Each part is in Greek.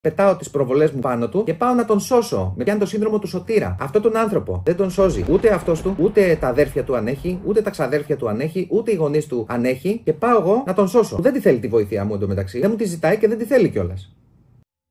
Πετάω τις προβολές μου πάνω του και πάω να τον σώσω. Με πιάνει το σύνδρομο του Σωτήρα. Αυτόν τον άνθρωπο δεν τον σώζει ούτε αυτός του, ούτε τα αδέρφια του αν έχει, ούτε τα ξαδέρφια του αν έχει, ούτε οι γονείς του αν έχει. Και πάω εγώ να τον σώσω. Δεν τη θέλει τη βοήθειά μου εντωμεταξύ. Δεν μου τη ζητάει και δεν τη θέλει κιόλας.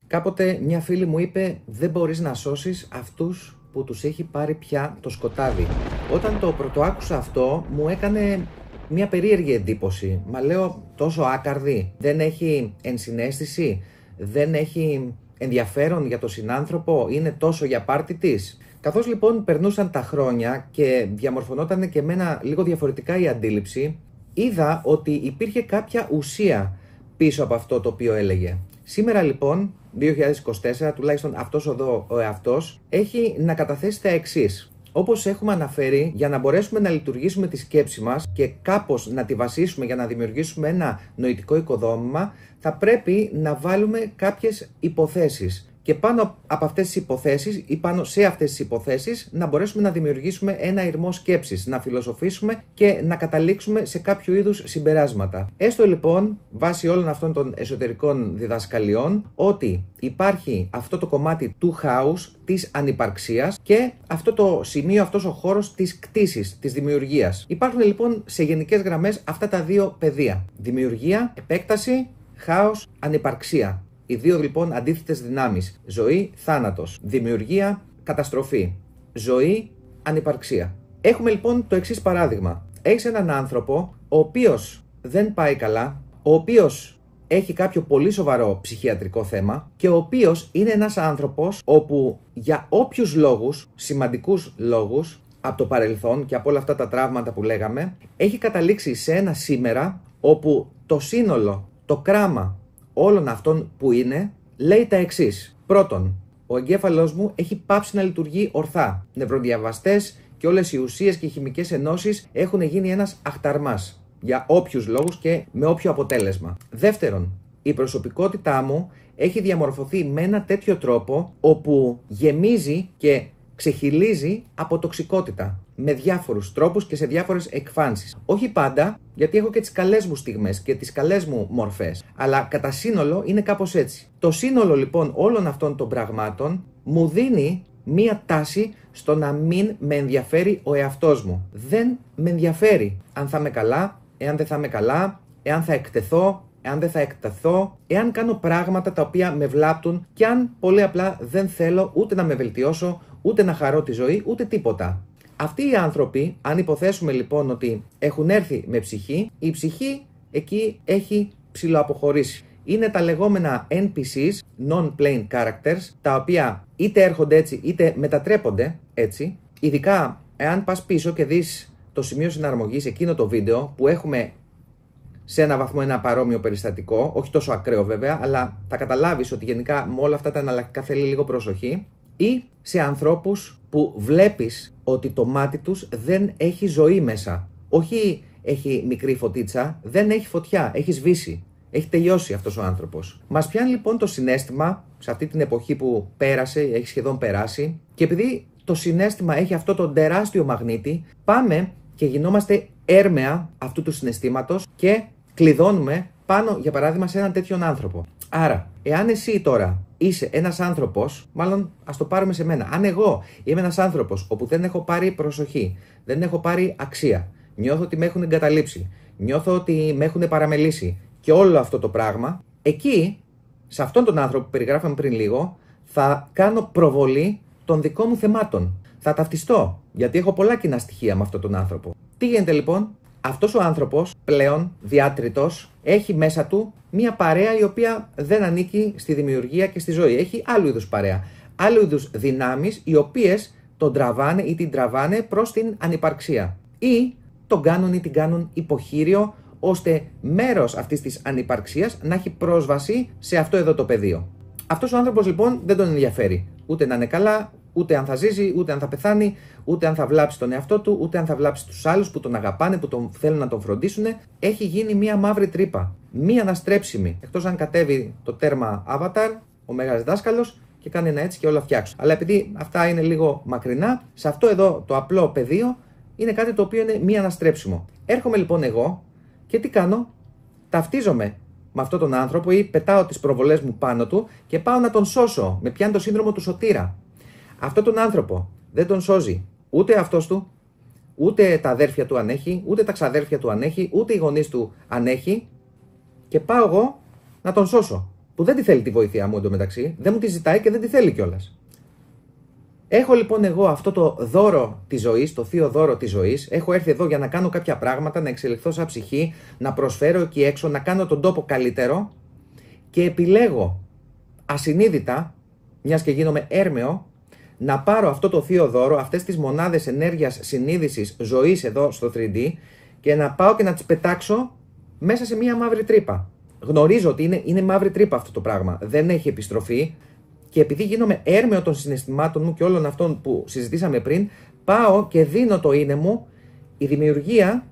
Κάποτε μια φίλη μου είπε: δεν μπορείς να σώσεις αυτούς που τους έχει πάρει πια το σκοτάδι. Όταν το πρωτοάκουσα αυτό, μου έκανε μια περίεργη εντύπωση. Μα λέω, τόσο άκαρδη, δεν έχει ενσυναίσθηση, δεν έχει ενδιαφέρον για τον συνάνθρωπο, είναι τόσο για πάρτι της. Καθώς λοιπόν περνούσαν τα χρόνια και διαμορφωνόταν και εμένα λίγο διαφορετικά η αντίληψη, είδα ότι υπήρχε κάποια ουσία πίσω από αυτό το οποίο έλεγε. Σήμερα λοιπόν, 2024, τουλάχιστον αυτός εδώ ο εαυτός, έχει να καταθέσει τα εξής. Όπως έχουμε αναφέρει, για να μπορέσουμε να λειτουργήσουμε τη σκέψη μας και κάπως να τη βασίσουμε για να δημιουργήσουμε ένα νοητικό οικοδόμημα, θα πρέπει να βάλουμε κάποιες υποθέσεις. Και πάνω από αυτές τις υποθέσεις ή πάνω σε αυτές τις υποθέσεις να μπορέσουμε να δημιουργήσουμε ένα ηρμό σκέψης, να φιλοσοφήσουμε και να καταλήξουμε σε κάποιο είδους συμπεράσματα. Έστω λοιπόν, βάσει όλων αυτών των εσωτερικών διδασκαλιών, ότι υπάρχει αυτό το κομμάτι του χάους, της ανυπαρξίας και αυτό το σημείο, αυτός ο χώρος της κτήσης, της δημιουργίας. Υπάρχουν λοιπόν σε γενικές γραμμές αυτά τα δύο πεδία. Δημιουργία, επέκταση, χάος, ανυπαρξία. Οι δύο λοιπόν αντίθετες δυνάμεις. Ζωή, θάνατος. Δημιουργία, καταστροφή. Ζωή, ανυπαρξία. Έχουμε λοιπόν το εξής παράδειγμα. Έχεις έναν άνθρωπο ο οποίος δεν πάει καλά, ο οποίος έχει κάποιο πολύ σοβαρό ψυχιατρικό θέμα και ο οποίος είναι ένας άνθρωπος όπου για όποιους λόγους, σημαντικούς λόγους, από το παρελθόν και από όλα αυτά τα τραύματα που λέγαμε, έχει καταλήξει σε ένα σήμερα όπου το σύνολο, το κράμα όλων αυτών που είναι, λέει τα εξής. Πρώτον, ο εγκέφαλός μου έχει πάψει να λειτουργεί ορθά. Νευροδιαβαστές και όλες οι ουσίες και οι χημικές ενώσεις έχουν γίνει ένας αχταρμάς. Για όποιους λόγους και με όποιο αποτέλεσμα. Δεύτερον, η προσωπικότητά μου έχει διαμορφωθεί με ένα τέτοιο τρόπο όπου γεμίζει και ξεχυλίζει από τοξικότητα. Με διάφορους τρόπους και σε διάφορες εκφάνσεις. Όχι πάντα, γιατί έχω και τις καλές μου στιγμές και τις καλές μου μορφές. Αλλά κατά σύνολο είναι κάπως έτσι. Το σύνολο λοιπόν όλων αυτών των πραγμάτων μου δίνει μία τάση στο να μην με ενδιαφέρει ο εαυτός μου. Δεν με ενδιαφέρει αν θα είμαι καλά, εάν δεν θα είμαι καλά, εάν θα εκτεθώ, εάν δεν θα εκτεθώ, εάν κάνω πράγματα τα οποία με βλάπτουν και αν πολύ απλά δεν θέλω ούτε να με βελτιώσω, ούτε να χαρώ τη ζωή, ούτε τίποτα. Αυτοί οι άνθρωποι, αν υποθέσουμε λοιπόν ότι έχουν έρθει με ψυχή, η ψυχή εκεί έχει ψιλοαποχωρήσει. Είναι τα λεγόμενα NPCs, Non-Plane Characters, τα οποία είτε έρχονται έτσι είτε μετατρέπονται έτσι. Ειδικά εάν πας πίσω και δεις το σημείο συναρμογής, εκείνο το βίντεο που έχουμε σε ένα βαθμό ένα παρόμοιο περιστατικό, όχι τόσο ακραίο βέβαια, αλλά θα καταλάβεις ότι γενικά με όλα αυτά τα εναλλακτικά θέλει λίγο προσοχή. Ή σε ανθρώπους που βλέπεις ότι το μάτι τους δεν έχει ζωή μέσα. Όχι έχει μικρή φωτίτσα, δεν έχει φωτιά, έχει σβήσει. Έχει τελειώσει αυτός ο άνθρωπος. Μας πιάνει λοιπόν το συναίσθημα, σε αυτή την εποχή που πέρασε, έχει σχεδόν περάσει, και επειδή το συναίσθημα έχει αυτό το τεράστιο μαγνήτη, πάμε και γινόμαστε έρμεα αυτού του συναισθήματος και κλειδώνουμε πάνω, για παράδειγμα, σε έναν τέτοιον άνθρωπο. Άρα, εάν εσύ τώρα είσαι ένας άνθρωπος, μάλλον ας το πάρουμε σε μένα. Αν εγώ είμαι ένας άνθρωπος όπου δεν έχω πάρει προσοχή, δεν έχω πάρει αξία, νιώθω ότι με έχουν εγκαταλείψει, νιώθω ότι με έχουν παραμελήσει και όλο αυτό το πράγμα, εκεί, σε αυτόν τον άνθρωπο που περιγράφαμε πριν λίγο, θα κάνω προβολή των δικών μου θεμάτων. Θα ταυτιστώ, γιατί έχω πολλά κοινά στοιχεία με αυτόν τον άνθρωπο. Τι γίνεται λοιπόν? Αυτός ο άνθρωπος πλέον διάτριτος έχει μέσα του μία παρέα η οποία δεν ανήκει στη δημιουργία και στη ζωή. Έχει άλλου είδους παρέα. Άλλου είδους δυνάμεις οι οποίες τον τραβάνε ή την τραβάνε προς την ανυπαρξία. Ή τον κάνουν ή την κάνουν υποχείριο ώστε μέρος αυτής της ανυπαρξίας να έχει πρόσβαση σε αυτό εδώ το πεδίο. Αυτός ο άνθρωπος λοιπόν δεν τον ενδιαφέρει ούτε να είναι καλά, ούτε αν θα ζήσει, ούτε αν θα πεθάνει, ούτε αν θα βλάψει τον εαυτό του, ούτε αν θα βλάψει τους άλλους που τον αγαπάνε, που τον θέλουν να τον φροντίσουν. Έχει γίνει μία μαύρη τρύπα. Μία αναστρέψιμη. Εκτός αν κατέβει το τέρμα Avatar, ο Μέγας Δάσκαλος, και κάνει ένα έτσι και όλα φτιάξουν. Αλλά επειδή αυτά είναι λίγο μακρινά, σε αυτό εδώ το απλό πεδίο είναι κάτι το οποίο είναι μία αναστρέψιμο. Έρχομαι λοιπόν εγώ και τι κάνω? Ταυτίζομαι με αυτόν τον άνθρωπο ή πετάω τις προβολές μου πάνω του και πάω να τον σώσω. Με πιάνει το σύνδρομο του σωτήρα. Αυτόν τον άνθρωπο δεν τον σώζει ούτε αυτός του, ούτε τα αδέρφια του αν έχει, ούτε τα ξαδέρφια του αν έχει, ούτε οι γονείς του αν έχει, και πάω εγώ να τον σώσω. Που δεν τη θέλει τη βοήθειά μου εντωμεταξύ, δεν μου τη ζητάει και δεν τη θέλει κιόλας. Έχω λοιπόν εγώ αυτό το δώρο της ζωής, το θείο δώρο της ζωής. Έχω έρθει εδώ για να κάνω κάποια πράγματα, να εξελιχθώ σαν ψυχή, να προσφέρω εκεί έξω, να κάνω τον τόπο καλύτερο, και επιλέγω ασυνείδητα, μιας και γίνομαι έρμεο, να πάρω αυτό το θείο δώρο, αυτές τις μονάδες ενέργειας συνείδησης ζωής εδώ στο 3D, και να πάω και να τις πετάξω μέσα σε μια μαύρη τρύπα. Γνωρίζω ότι είναι μαύρη τρύπα αυτό το πράγμα, δεν έχει επιστροφή, και επειδή γίνομαι έρμεο των συναισθημάτων μου και όλων αυτών που συζητήσαμε πριν, πάω και δίνω το είναι μου, η δημιουργία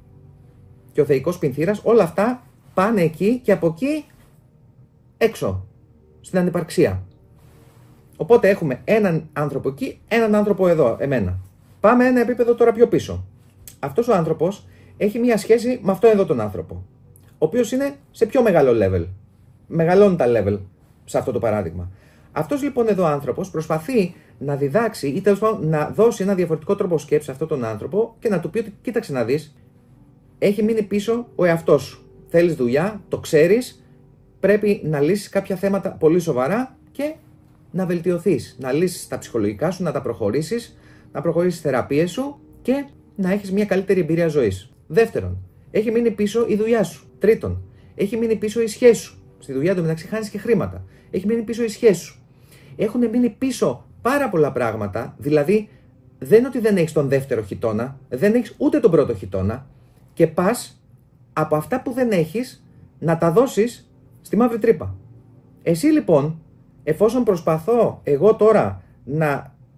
και ο θεϊκός πινθύρας, όλα αυτά πάνε εκεί και από εκεί έξω, στην ανυπαρξία. Οπότε έχουμε έναν άνθρωπο εκεί, έναν άνθρωπο εδώ, εμένα. Πάμε ένα επίπεδο τώρα πιο πίσω. Αυτός ο άνθρωπος έχει μια σχέση με αυτόν εδώ τον άνθρωπο, ο οποίος είναι σε πιο μεγάλο level. Μεγαλώνει τα level σε αυτό το παράδειγμα. Αυτός λοιπόν εδώ άνθρωπος προσπαθεί να διδάξει ή τέλος πάντων να δώσει ένα διαφορετικό τρόπο σκέψης σε αυτόν τον άνθρωπο και να του πει ότι κοίταξε να δεις, έχει μείνει πίσω ο εαυτός σου. Θέλεις δουλειά, το ξέρεις, πρέπει να λύσεις κάποια θέματα πολύ σοβαρά και να βελτιωθείς, να λύσεις τα ψυχολογικά σου, να τα προχωρήσεις, να προχωρήσεις θεραπείες σου και να έχεις μια καλύτερη εμπειρία ζωής. Δεύτερον, έχει μείνει πίσω η δουλειά σου. Τρίτον, έχει μείνει πίσω η σχέση σου. Στη δουλειά του μεταξύ χάνεις και χρήματα. Έχει μείνει πίσω η σχέση σου. Έχουν μείνει πίσω πάρα πολλά πράγματα, δηλαδή δεν είναι ότι δεν έχεις τον δεύτερο χιτώνα, δεν έχεις ούτε τον πρώτο χιτώνα, και πας από αυτά που δεν έχεις να τα δώσεις στη μαύρη τρύπα. Εσύ λοιπόν, εφόσον προσπαθώ εγώ τώρα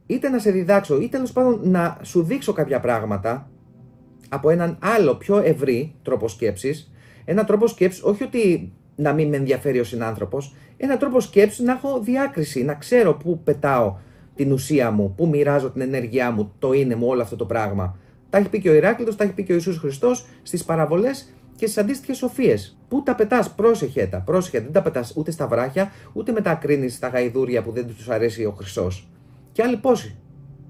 είτε να σε διδάξω ή τέλος πάντων να σου δείξω κάποια πράγματα από έναν άλλο πιο ευρύ τρόπο σκέψης, ένα τρόπο σκέψης όχι ότι να μην με ενδιαφέρει ο συνάνθρωπος, ένα τρόπο σκέψης να έχω διάκριση, να ξέρω πού πετάω την ουσία μου, πού μοιράζω την ενέργειά μου, το είναι μου, όλο αυτό το πράγμα. Τα έχει πει και ο Ηράκλειτος, τα έχει πει και ο Ιησούς Χριστός στις παραβολές και στις αντίστοιχες σοφίες. Πού τα πετάς, πρόσεχε τα, δεν τα πετάς ούτε στα βράχια, ούτε μετά κρίνεις στα γαϊδούρια που δεν τους αρέσει ο Χρυσός. Και άλλοι πόσοι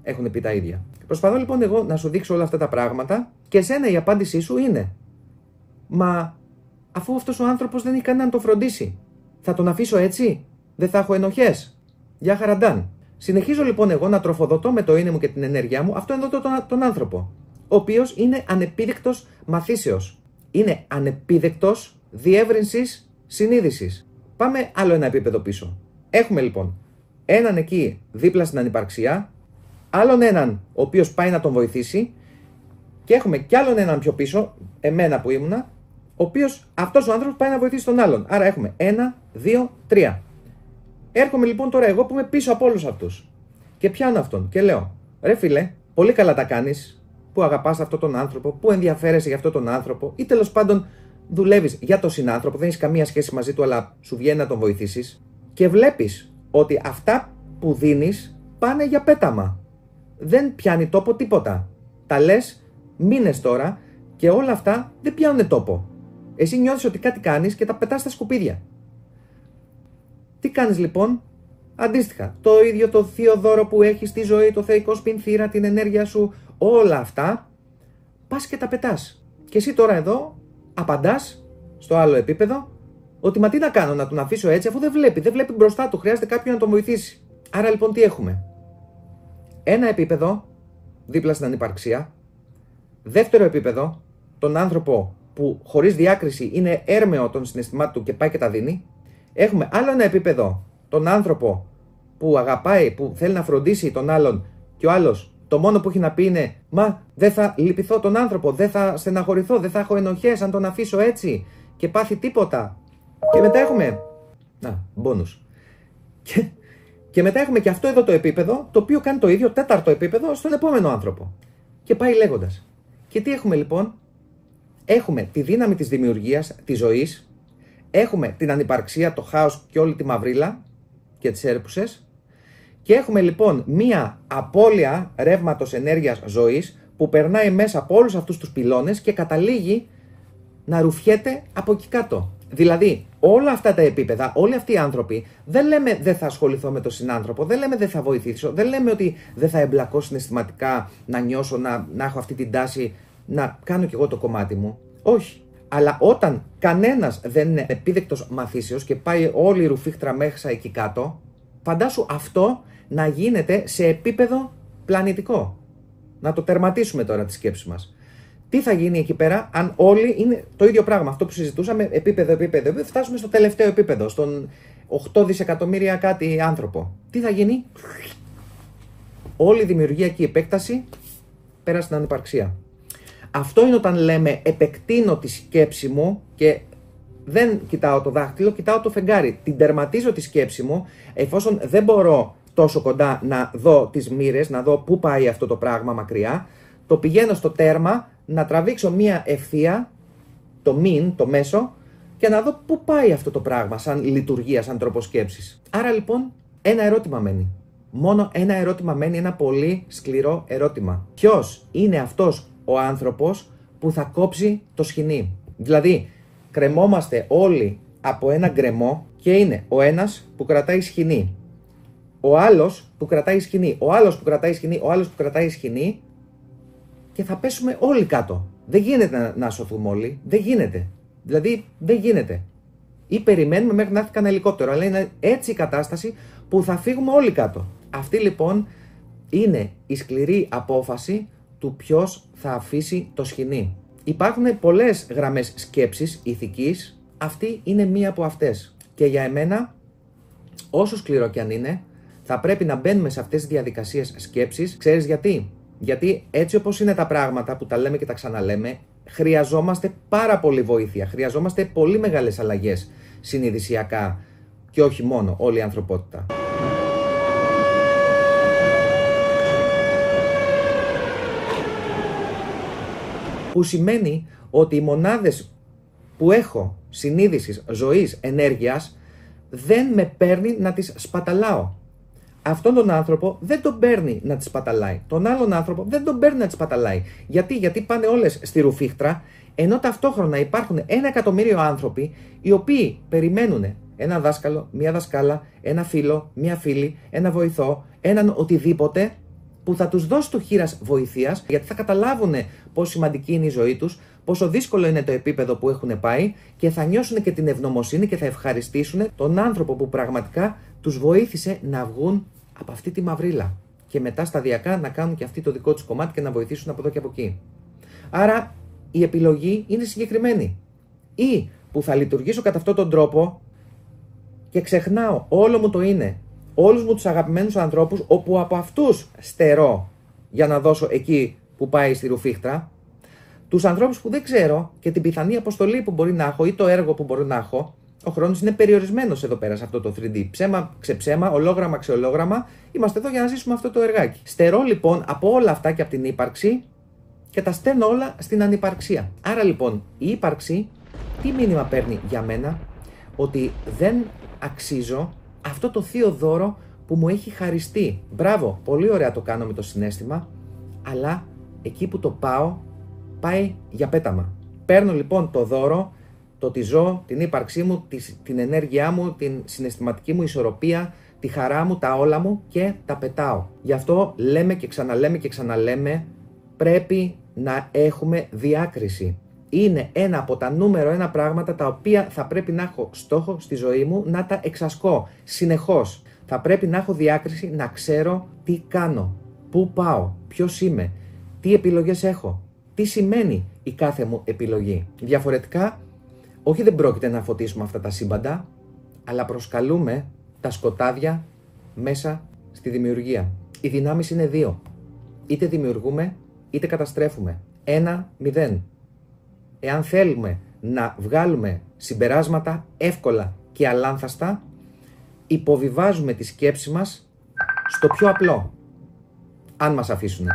έχουν πει τα ίδια. Προσπαθώ λοιπόν εγώ να σου δείξω όλα αυτά τα πράγματα και εσένα η απάντησή σου είναι: μα αφού αυτός ο άνθρωπος δεν έχει κανέναν να τον φροντίσει, θα τον αφήσω έτσι, δεν θα έχω ενοχές? Γεια χαραντάν. Συνεχίζω λοιπόν εγώ να τροφοδοτώ με το είναι μου και την ενέργειά μου αυτόν εδώ τον άνθρωπο, ο οποίος είναι ανεπίδεκτος μαθήσεως. Είναι ανεπίδεκτος διεύρυνσης συνείδησης. Πάμε άλλο ένα επίπεδο πίσω. Έχουμε λοιπόν έναν εκεί δίπλα στην ανυπαρξία, άλλον έναν ο οποίος πάει να τον βοηθήσει, και έχουμε κι άλλον έναν πιο πίσω, εμένα που ήμουνα, ο οποίος αυτός ο άνθρωπος πάει να βοηθήσει τον άλλον. Άρα έχουμε 1, 2, 3. Έρχομαι λοιπόν τώρα εγώ που είμαι πίσω από όλους αυτούς και πιάνω αυτόν και λέω: ρε φίλε, πολύ καλά τα κάνεις που αγαπάς αυτόν τον άνθρωπο, που ενδιαφέρεσαι για αυτόν τον άνθρωπο, ή τέλος πάντων δουλεύεις για τον συνάνθρωπο, δεν έχεις καμία σχέση μαζί του, αλλά σου βγαίνει να τον βοηθήσεις, και βλέπεις ότι αυτά που δίνεις πάνε για πέταμα. Δεν πιάνει τόπο τίποτα. Τα λες μήνες τώρα και όλα αυτά δεν πιάνουν τόπο. Εσύ νιώθεις ότι κάτι κάνεις και τα πετάς στα σκουπίδια. Τι κάνεις λοιπόν? Αντίστοιχα, το ίδιο το θείο δώρο που έχεις στη ζωή, το θεϊκό σπινθήρα, την ενέργεια σου, όλα αυτά, πας και τα πετάς. Και εσύ τώρα εδώ απαντάς στο άλλο επίπεδο ότι μα τι να κάνω, να τον αφήσω έτσι, αφού δεν βλέπει μπροστά του, χρειάζεται κάποιον να τον βοηθήσει. Άρα λοιπόν τι έχουμε? Ένα επίπεδο δίπλα στην ανυπαρξία, δεύτερο επίπεδο, τον άνθρωπο που χωρίς διάκριση είναι έρμεο των συναισθημάτων του και πάει και τα δίνει. Έχουμε άλλο ένα επίπεδο, τον άνθρωπο που αγαπάει, που θέλει να φροντίσει τον άλλον, και ο άλλος το μόνο που έχει να πει είναι: μα δεν θα λυπηθώ τον άνθρωπο, δεν θα στεναχωρηθώ, δεν θα έχω ενοχές αν τον αφήσω έτσι και πάθει τίποτα. Και μετά έχουμε μπόνους. Και μετά έχουμε και αυτό εδώ το επίπεδο, το οποίο κάνει το ίδιο, τέταρτο επίπεδο, στον επόμενο άνθρωπο. Και πάει λέγοντας. Και τι έχουμε λοιπόν? Έχουμε τη δύναμη της δημιουργίας, της ζωής, έχουμε την ανυπαρξία, το χάος και όλη τη μαυρίλα και τις έρπουσες, και έχουμε λοιπόν μία απώλεια ρεύματος ενέργειας ζωής που περνάει μέσα από όλους αυτούς τους πυλώνες και καταλήγει να ρουφιέται από εκεί κάτω. Δηλαδή, όλα αυτά τα επίπεδα, όλοι αυτοί οι άνθρωποι, δεν λέμε δεν θα ασχοληθώ με τον συνάνθρωπο, δεν λέμε δεν θα βοηθήσω, δεν λέμε ότι δεν θα εμπλακώ συναισθηματικά, να νιώσω, να έχω αυτή την τάση, να κάνω κι εγώ το κομμάτι μου. Όχι. Αλλά όταν κανένας δεν είναι επίδεκτος μαθήσεως και πάει όλη η ρουφίχτρα μέσα εκεί κάτω, φαντάσου αυτό να γίνεται σε επίπεδο πλανητικό. Να το τερματίσουμε τώρα τη σκέψη μας. Τι θα γίνει εκεί πέρα αν όλοι είναι το ίδιο πράγμα, αυτό που συζητούσαμε, επίπεδο, φτάσουμε στο τελευταίο επίπεδο, στον 8 δισεκατομμύρια κάτι άνθρωπο. Τι θα γίνει? Όλη η δημιουργιακή επέκταση πέρα στην ανυπαρξία. Αυτό είναι όταν λέμε επεκτείνω τη σκέψη μου και δεν κοιτάω το δάχτυλο, κοιτάω το φεγγάρι. Την τερματίζω τη σκέψη μου, εφόσον δεν μπορώ τόσο κοντά να δω τις μοίρες, να δω πού πάει αυτό το πράγμα μακριά, το πηγαίνω στο τέρμα, να τραβήξω μία ευθεία, το mean, το μέσο, και να δω πού πάει αυτό το πράγμα σαν λειτουργία, σαν τρόπο σκέψης. Άρα λοιπόν ένα ερώτημα μένει. Μόνο ένα ερώτημα μένει, ένα πολύ σκληρό ερώτημα. Ποιος είναι αυτός ο άνθρωπος που θα κόψει το σχοινί? Δηλαδή, κρεμόμαστε όλοι από ένα γκρεμό και είναι ο ένας που κρατάει σχοινί, ο άλλος που κρατάει σχοινί, ο άλλος που κρατάει σχοινί, ο άλλος που κρατάει σχοινί, και θα πέσουμε όλοι κάτω. Δεν γίνεται να σωθούμε όλοι. Δεν γίνεται. Δηλαδή, δεν γίνεται. Ή περιμένουμε μέχρι να έρθει κανένα ελικόπτερο. Αλλά είναι έτσι η κατάσταση που θα φύγουμε όλοι κάτω. Αυτή λοιπόν είναι η σκληρή απόφαση του ποιος θα αφήσει το σχοινί. Υπάρχουν πολλές γραμμές σκέψης ηθικής. Αυτή είναι μία από αυτές. Και για εμένα, όσο σκληρό κι αν είναι, θα πρέπει να μπαίνουμε σε αυτές τις διαδικασίες σκέψης. Ξέρεις γιατί? Γιατί έτσι όπως είναι τα πράγματα που τα λέμε και τα ξαναλέμε, χρειαζόμαστε πάρα πολύ βοήθεια. Χρειαζόμαστε πολύ μεγάλες αλλαγές συνειδησιακά και όχι μόνο όλη η ανθρωπότητα. Που σημαίνει ότι οι μονάδες που έχω συνείδησης, ζωής, ενέργειας δεν με παίρνει να τις σπαταλάω. Αυτόν τον άνθρωπο δεν τον παίρνει να τις σπαταλάει. Τον άλλον άνθρωπο δεν τον παίρνει να τις σπαταλάει. Γιατί πάνε όλες στη ρουφίχτρα, ενώ ταυτόχρονα υπάρχουν 1 εκατομμύριο άνθρωποι οι οποίοι περιμένουν ένα δάσκαλο, μία δασκάλα, ένα φίλο, μία φίλη, ένα βοηθό, έναν οτιδήποτε που θα τους δώσει το χείλας βοηθείας, γιατί θα καταλάβουν πόσο σημαντική είναι η ζωή τους, πόσο δύσκολο είναι το επίπεδο που έχουν πάει και θα νιώσουν και την ευγνωμοσύνη και θα ευχαριστήσουν τον άνθρωπο που πραγματικά τους βοήθησε να βγουν από αυτή τη μαυρίλα και μετά σταδιακά να κάνουν και αυτοί το δικό τους κομμάτι και να βοηθήσουν από εδώ και από εκεί. Άρα η επιλογή είναι συγκεκριμένη. Ή που θα λειτουργήσω κατά αυτόν τον τρόπο και ξεχνάω όλο μου το είναι, όλους μου τους αγαπημένους ανθρώπους, όπου από αυτούς στερώ για να δώσω εκεί που πάει στη ρουφίχτρα, τους ανθρώπους που δεν ξέρω και την πιθανή αποστολή που μπορεί να έχω ή το έργο που μπορεί να έχω. Ο χρόνος είναι περιορισμένος εδώ πέρα σε αυτό το 3D. Ψέμα, ξεψέμα, ολόγραμμα, ξεολόγραμμα. Είμαστε εδώ για να ζήσουμε αυτό το εργάκι. Στερώ λοιπόν από όλα αυτά και από την ύπαρξη και τα στέλνω όλα στην ανυπαρξία. Άρα λοιπόν η ύπαρξη τι μήνυμα παίρνει για μένα? Ότι δεν αξίζω αυτό το θείο δώρο που μου έχει χαριστεί. Μπράβο, πολύ ωραία το κάνω με το συναίσθημα, αλλά εκεί που το πάω, πάει για πέταμα. Παίρνω λοιπόν το δώρο, το ότι ζω, την ύπαρξή μου, την ενέργειά μου, την συναισθηματική μου ισορροπία, τη χαρά μου, τα όλα μου και τα πετάω. Γι' αυτό λέμε και ξαναλέμε και ξαναλέμε, πρέπει να έχουμε διάκριση. Είναι ένα από τα νούμερο 1 πράγματα τα οποία θα πρέπει να έχω στόχο στη ζωή μου να τα εξασκώ συνεχώς. Θα πρέπει να έχω διάκριση, να ξέρω τι κάνω, πού πάω, ποιος είμαι, τι επιλογές έχω, τι σημαίνει η κάθε μου επιλογή. Διαφορετικά, όχι δεν πρόκειται να φωτίσουμε αυτά τα σύμπαντα, αλλά προσκαλούμε τα σκοτάδια μέσα στη δημιουργία. Οι δυνάμεις είναι 2. Είτε δημιουργούμε, είτε καταστρέφουμε. 1-0. Εάν θέλουμε να βγάλουμε συμπεράσματα εύκολα και αλάνθαστα, υποβιβάζουμε τη σκέψη μας στο πιο απλό, αν μας αφήσουν.